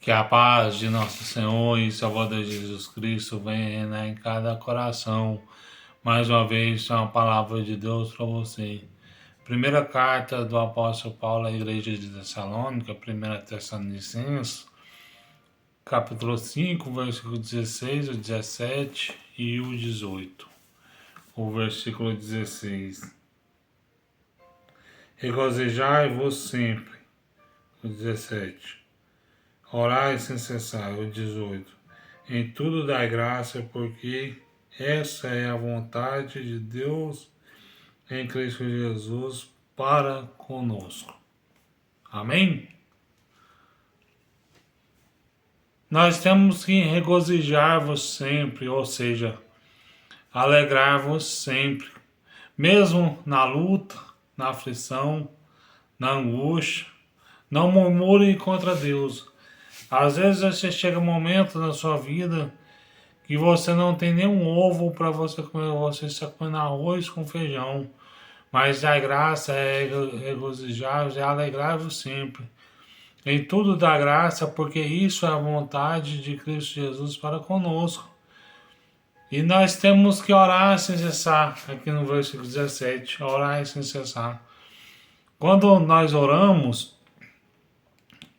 Que a paz de nosso Senhor e Salvador Jesus Cristo venha reinar em cada coração. Mais uma vez, é uma palavra de Deus para você. Primeira carta do apóstolo Paulo à igreja de Tessalônica, 1 Tessalonicenses, capítulo 5, versículo 16, o 17 e o 18. O versículo 16. Regozijai-vos sempre. O 17. Orai sem cessar, o 18. Em tudo dai graça, porque essa é a vontade de Deus em Cristo Jesus para conosco. Amém? Nós temos que regozijar-vos sempre, ou seja, alegrar-vos sempre, mesmo na luta, na aflição, na angústia. Não murmure contra Deus. Às vezes você chega um momento na sua vida que você não tem nenhum ovo para você comer, você está comendo arroz com feijão. Mas a graça é regozijar, é alegrar-vos sempre. Em tudo dá graça, porque isso é a vontade de Cristo Jesus para conosco. E nós temos que orar sem cessar, aqui no versículo 17, orar sem cessar. Quando nós oramos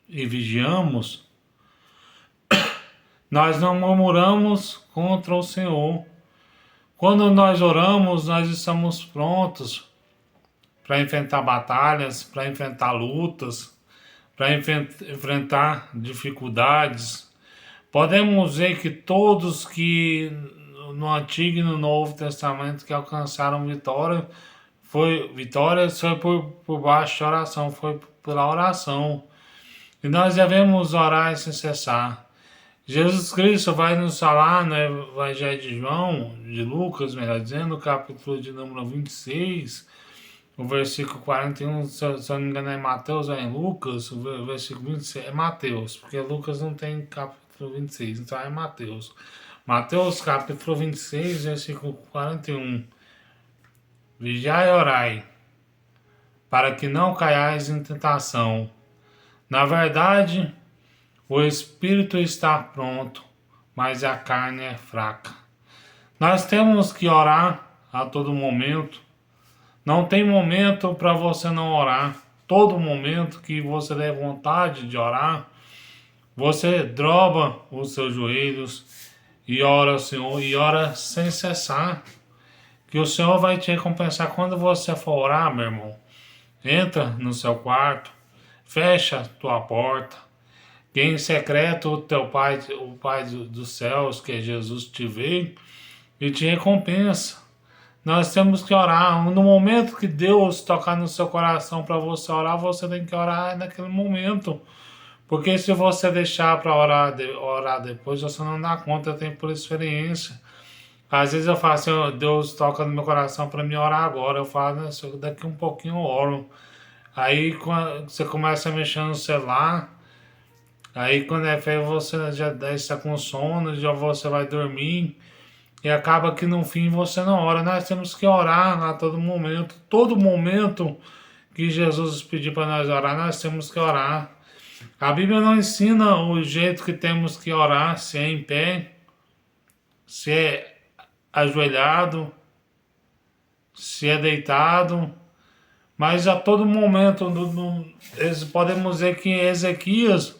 e vigiamos, nós não murmuramos contra o Senhor. Quando nós oramos, nós estamos prontos para enfrentar batalhas, para enfrentar lutas, para enfrentar dificuldades. Podemos ver que todos que no Antigo e no Novo Testamento que alcançaram vitória foi por baixo de oração, foi pela oração. E nós devemos orar sem cessar. Jesus Cristo vai nos falar no Evangelho de João, de Lucas, melhor dizendo, no capítulo de número 26, o versículo 41, se eu não me engano é Mateus ou é em Lucas, o versículo 26 é Mateus, porque Lucas não tem capítulo 26, então é Mateus. Mateus capítulo 26, versículo 41. Vigiai e orai, para que não caiais em tentação. Na verdade, o espírito está pronto, mas a carne é fraca. Nós temos que orar a todo momento. Não tem momento para você não orar. Todo momento que você der vontade de orar, você dobra os seus joelhos e ora ao Senhor e ora sem cessar. Que o Senhor vai te recompensar quando você for orar, meu irmão. Entra no seu quarto, fecha a tua porta. Que em secreto o teu Pai, o Pai dos céus, que é Jesus, te vê e te recompensa. Nós temos que orar. No momento que Deus tocar no seu coração para você orar, você tem que orar naquele momento. Porque se você deixar para orar depois, você não dá conta, eu tenho por experiência. Às vezes eu falo assim, Deus toca no meu coração para me orar agora. Eu falo, daqui um pouquinho eu oro. Aí quando você começa a mexer no celular. Aí quando é feio você já está com sono, já você vai dormir e acaba que no fim você não ora. Nós temos que orar a todo momento que Jesus pediu para nós orar, nós temos que orar. A Bíblia não ensina o jeito que temos que orar, se é em pé, se é ajoelhado, se é deitado, mas a todo momento, podemos dizer que Ezequias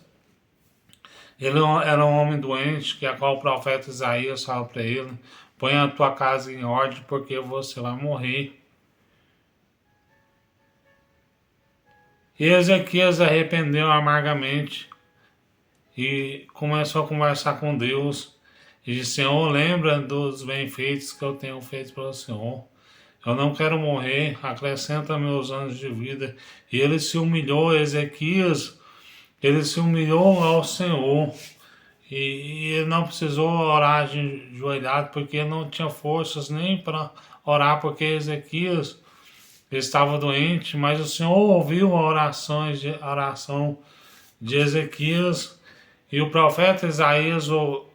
ele era um homem doente, que a qual o profeta Isaías fala para ele: põe a tua casa em ordem, porque você vai morrer. E Ezequias arrependeu amargamente e começou a conversar com Deus. E disse: Senhor, lembra dos bem-feitos que eu tenho feito para o Senhor. Eu não quero morrer, acrescenta meus anos de vida. E ele se humilhou, Ezequias, ele se humilhou ao Senhor. E ele não precisou orar ajoelhado, porque ele não tinha forças nem para orar, porque Ezequias estava doente, mas o Senhor ouviu a oração de Ezequias, e o profeta Isaías,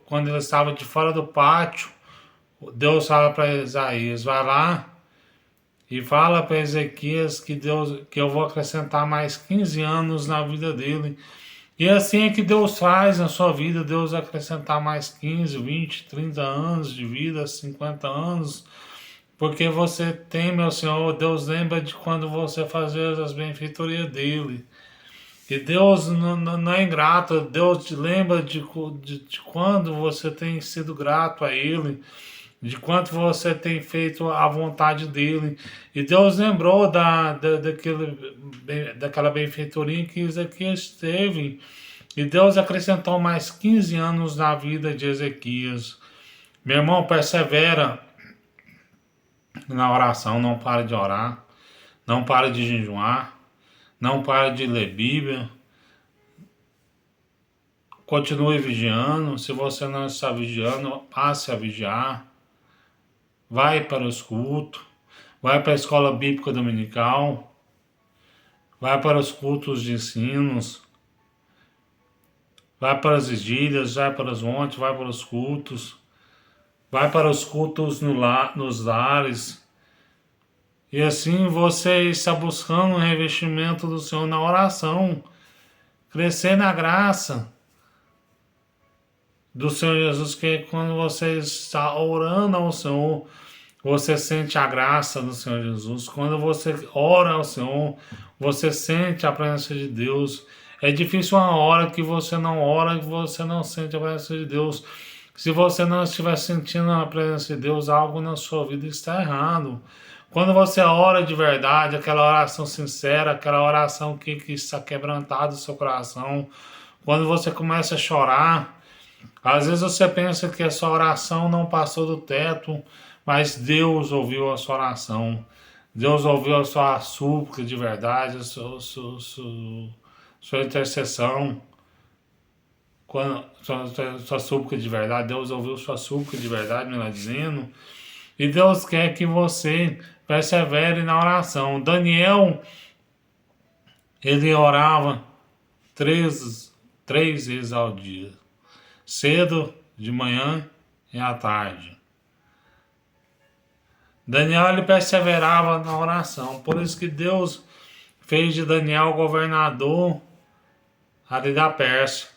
quando ele estava de fora do pátio, Deus fala para Isaías: vai lá e fala para Ezequias que eu vou acrescentar mais 15 anos na vida dele. E assim é que Deus faz na sua vida, Deus acrescentar mais 15, 20, 30 anos de vida, 50 anos, porque você teme ao Senhor, Deus lembra de quando você fazia as benfeitorias dele. E Deus não é ingrato, Deus te lembra de quando você tem sido grato a Ele, de quanto você tem feito a vontade dele. E Deus lembrou daquela benfeitoria que Ezequias teve. E Deus acrescentou mais 15 anos na vida de Ezequias. Meu irmão, persevera na oração, não para de orar, não para de jejuar, não para de ler Bíblia. Continue vigiando. Se você não está vigiando, passe a vigiar. Vai para os cultos. Vai para a escola bíblica dominical. Vai para os cultos de ensinos. Vai para as vigílias, vai para os montes, vai para os cultos. Vai para os cultos nos lares. E assim você está buscando o revestimento do Senhor na oração. Crescer na graça do Senhor Jesus, que é quando você está orando ao Senhor, você sente a graça do Senhor Jesus. Quando você ora ao Senhor, você sente a presença de Deus. É difícil uma hora que você não ora e você não sente a presença de Deus. Se você não estiver sentindo a presença de Deus, algo na sua vida está errado. Quando você ora de verdade, aquela oração sincera, aquela oração que está quebrantado o seu coração, quando você começa a chorar, às vezes você pensa que a sua oração não passou do teto, mas Deus ouviu a sua oração. Deus ouviu a sua súplica de verdade, a sua intercessão. Quando, sua súplica de verdade, Deus ouviu sua súplica de verdade, melhor dizendo. E Deus quer que você persevere na oração. Daniel, ele orava três vezes ao dia. Cedo, de manhã e à tarde. Daniel, ele perseverava na oração. Por isso que Deus fez de Daniel governador ali da Pérsia.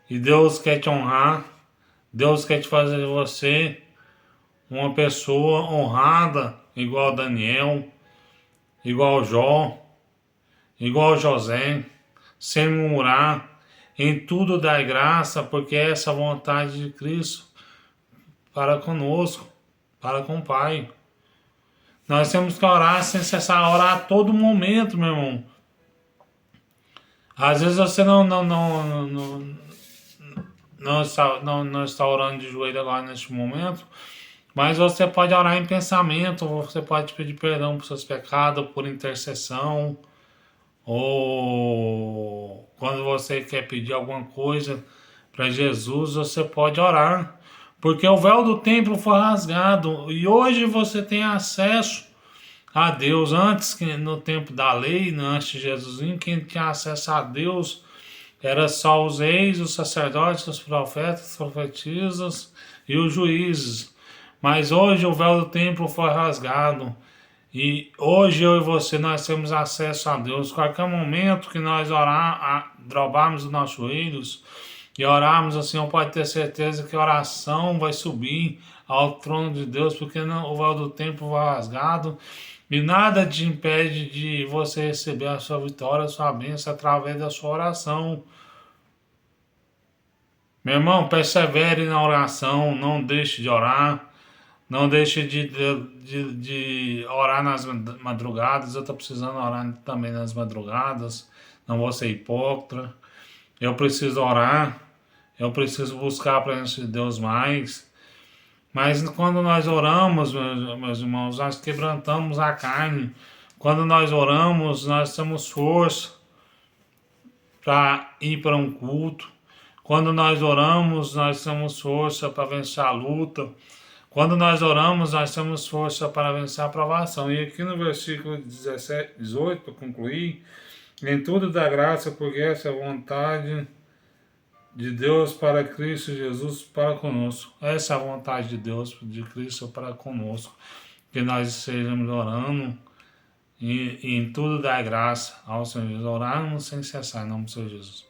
E Deus quer te honrar. Deus quer te fazer de você uma pessoa honrada, igual Daniel, igual Jó, igual José, sem murmurar, em tudo dai graça, porque é essa a vontade de Cristo para conosco, para com o Pai. Nós temos que orar sem cessar, orar a todo momento, meu irmão. Às vezes você não está orando de joelho agora neste momento, mas você pode orar em pensamento, você pode pedir perdão por seus pecados, por intercessão, ou quando você quer pedir alguma coisa para Jesus, você pode orar. Porque o véu do templo foi rasgado e hoje você tem acesso a Deus. Antes, no tempo da lei, antes de Jesus, quem tinha acesso a Deus era só os reis, os sacerdotes, os profetas, as profetisas e os juízes. Mas hoje o véu do templo foi rasgado. E hoje eu e você nós temos acesso a Deus. Qualquer momento que nós dobrarmos os nossos joelhos e orarmos assim, pode ter certeza que a oração vai subir ao trono de Deus, porque o véu do templo vai rasgado e nada te impede de você receber a sua vitória, a sua bênção através da sua oração. Meu irmão, persevere na oração, não deixe de orar. Não deixe de orar nas madrugadas. Eu estou precisando orar também nas madrugadas. Não vou ser hipócrita. Eu preciso orar. Eu preciso buscar a presença de Deus mais. Mas quando nós oramos, meus irmãos, nós quebrantamos a carne. Quando nós oramos, nós temos força para ir para um culto. Quando nós oramos, nós temos força para vencer a luta. Quando nós oramos, nós temos força para vencer a provação. E aqui no versículo 17, 18, para concluir, em tudo dá graça, porque essa é a vontade de Deus para Cristo Jesus para conosco. Essa é a vontade de Deus, de Cristo para conosco. Que nós estejamos orando e em tudo dar graça ao Senhor Jesus. Oramos sem cessar, em nome do Senhor Jesus.